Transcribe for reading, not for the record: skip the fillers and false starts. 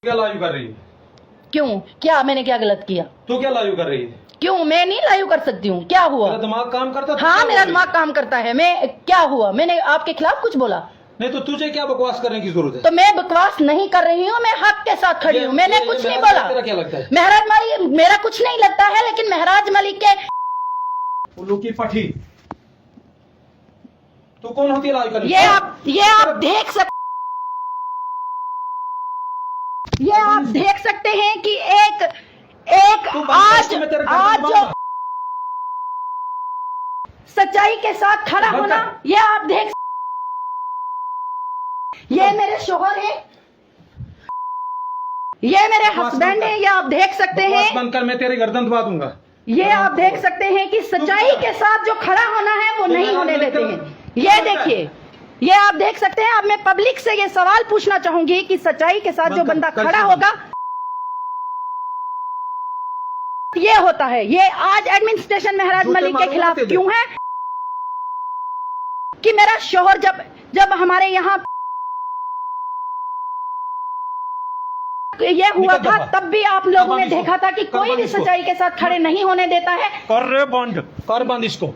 क्या लाइव कर रही है? क्यों? क्या मैंने क्या गलत किया? तू क्या लाइव कर रही है? क्यों? मैं नहीं लाइव कर सकती हूँ। क्या हुआ? मेरा दिमाग काम करता? हाँ, मेरा दिमाग काम करता है। मैं क्या हुआ? मैंने आपके खिलाफ कुछ बोला? नहीं तो तुझे क्या बकवास करने की जरूरत है? तो मैं बकवास नहीं कर रही हूँ, मैं हक के साथ खड़ी हूँ। मैंने कुछ नहीं बोला। तेरा क्या लगता है? महराज मलिक मेरा कुछ नहीं लगता है, लेकिन महराज मलिक के उल्लू की पठी। तू कौन होती है लाइव करने? ये आप देख सकते हैं कि एक आज जो सच्चाई के साथ खड़ा होना, ये आप देख। ये मेरे शोहर है, ये मेरे हस्बैंड है, ये आप देख सकते हैं। बनकर मैं तेरी गर्दन दबा दूंगा। ये आप देख सकते हैं कि सच्चाई के साथ जो खड़ा होना है वो नहीं होने देते हैं। ये देखिए, ये आप देख सकते हैं। अब मैं पब्लिक से ये सवाल पूछना चाहूंगी कि सच्चाई के साथ जो बंदा खड़ा होगा, ये होता है। ये आज एडमिनिस्ट्रेशन महराज मलिक के खिलाफ क्यों है कि मेरा शोहर जब हमारे यहाँ ये हुआ था, तब भी आप लोगों ने देखा था कि कोई भी सच्चाई के साथ खड़े नहीं होने देता है। कर बंद इसको।